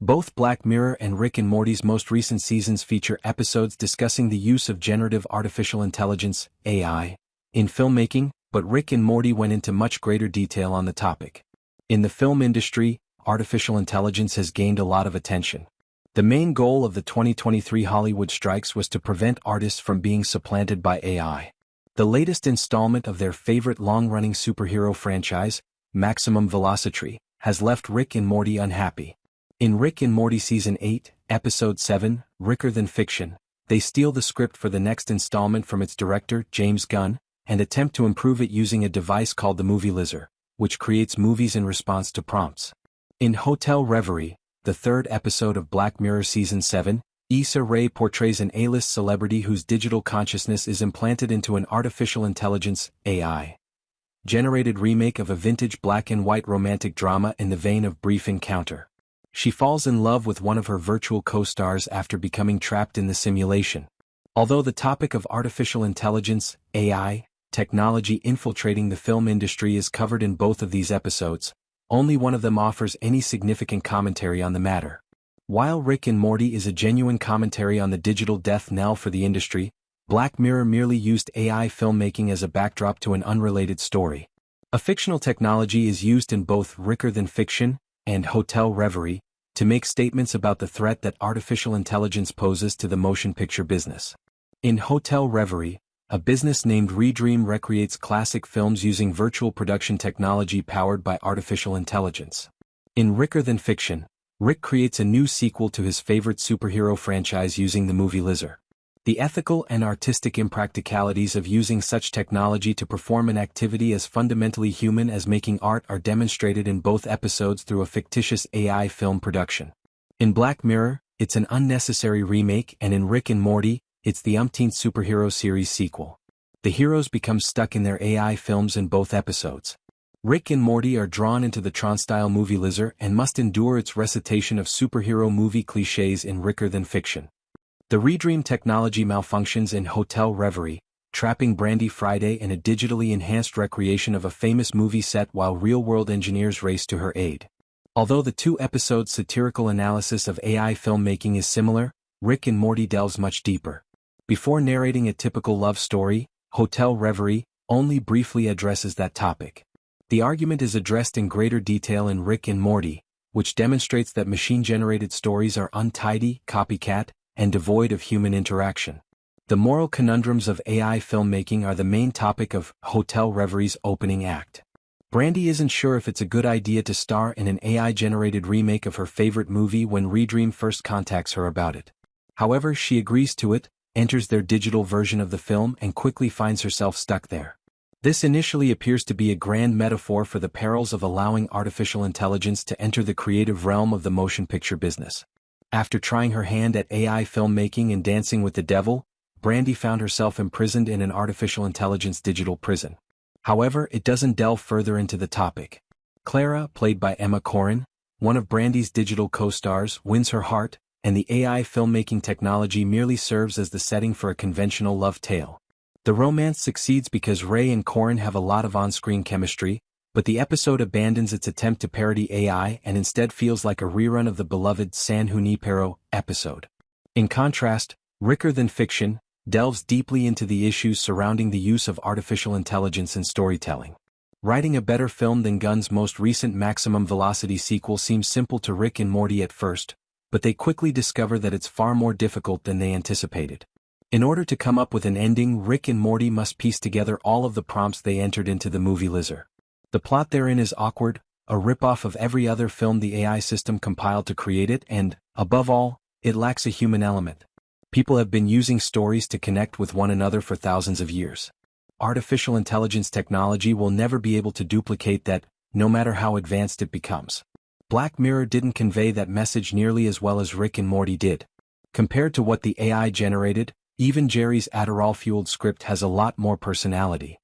Both Black Mirror and Rick and Morty's most recent seasons feature episodes discussing the use of generative artificial intelligence, AI, in filmmaking, but Rick and Morty went into much greater detail on the topic. In the film industry, artificial intelligence has gained a lot of attention. The main goal of the 2023 Hollywood strikes was to prevent artists from being supplanted by AI. The latest installment of their favorite long-running superhero franchise, Maximum Velocity, has left Rick and Morty unhappy. In Rick and Morty Season 8, Episode 7, Ricker Than Fiction, they steal the script for the next installment from its director, James Gunn, and attempt to improve it using a device called the Movie-lizer, which creates movies in response to prompts. In Hotel Reverie, the third episode of Black Mirror Season 7, Issa Rae portrays an A-list celebrity whose digital consciousness is implanted into an artificial intelligence, AI, generated remake of a vintage black and white romantic drama in the vein of Brief Encounter. She falls in love with one of her virtual co-stars after becoming trapped in the simulation. Although the topic of artificial intelligence, AI, technology infiltrating the film industry is covered in both of these episodes, only one of them offers any significant commentary on the matter. While Rick and Morty is a genuine commentary on the digital death knell for the industry, Black Mirror merely used AI filmmaking as a backdrop to an unrelated story. A fictional technology is used in both Ricker Than Fiction and Hotel Reverie to make statements about the threat that artificial intelligence poses to the motion picture business. In Hotel Reverie, a business named ReDream recreates classic films using virtual production technology powered by artificial intelligence. In Ricker Than Fiction, Rick creates a new sequel to his favorite superhero franchise using the Movie-lizer. The ethical and artistic impracticalities of using such technology to perform an activity as fundamentally human as making art are demonstrated in both episodes through a fictitious AI film production. In Black Mirror, it's an unnecessary remake, and in Rick and Morty, it's the umpteenth superhero series sequel. The heroes become stuck in their AI films in both episodes. Rick and Morty are drawn into the Tron-style Movie-lizer and must endure its recitation of superhero movie clichés in Ricker Than Fiction. The ReDream technology malfunctions in Hotel Reverie, trapping Brandy Friday in a digitally enhanced recreation of a famous movie set while real-world engineers race to her aid. Although the two episodes' satirical analysis of AI filmmaking is similar, Rick and Morty delves much deeper. Before narrating a typical love story, Hotel Reverie only briefly addresses that topic. The argument is addressed in greater detail in Rick and Morty, which demonstrates that machine-generated stories are untidy, copycat, and devoid of human interaction. The moral conundrums of AI filmmaking are the main topic of Hotel Reverie's opening act. Brandy isn't sure if it's a good idea to star in an AI-generated remake of her favorite movie when ReDream first contacts her about it. However, she agrees to it, enters their digital version of the film, and quickly finds herself stuck there. This initially appears to be a grand metaphor for the perils of allowing artificial intelligence to enter the creative realm of the motion picture business. After trying her hand at AI filmmaking and dancing with the devil, Brandy found herself imprisoned in an artificial intelligence digital prison. However, it doesn't delve further into the topic. Clara, played by Emma Corrin, one of Brandy's digital co-stars, wins her heart, and the AI filmmaking technology merely serves as the setting for a conventional love tale. The romance succeeds because Ray and Corrin have a lot of on-screen chemistry, but the episode abandons its attempt to parody AI and instead feels like a rerun of the beloved San Junipero episode. In contrast, Ricker Than Fiction delves deeply into the issues surrounding the use of artificial intelligence in storytelling. Writing a better film than Gunn's most recent Maximum Velocity sequel seems simple to Rick and Morty at first, but they quickly discover that it's far more difficult than they anticipated. In order to come up with an ending, Rick and Morty must piece together all of the prompts they entered into the Movie-lizer. The plot therein is awkward, a rip-off of every other film the AI system compiled to create it, and, above all, it lacks a human element. People have been using stories to connect with one another for thousands of years. Artificial intelligence technology will never be able to duplicate that, no matter how advanced it becomes. Black Mirror didn't convey that message nearly as well as Rick and Morty did. Compared to what the AI generated, even Jerry's Adderall-fueled script has a lot more personality.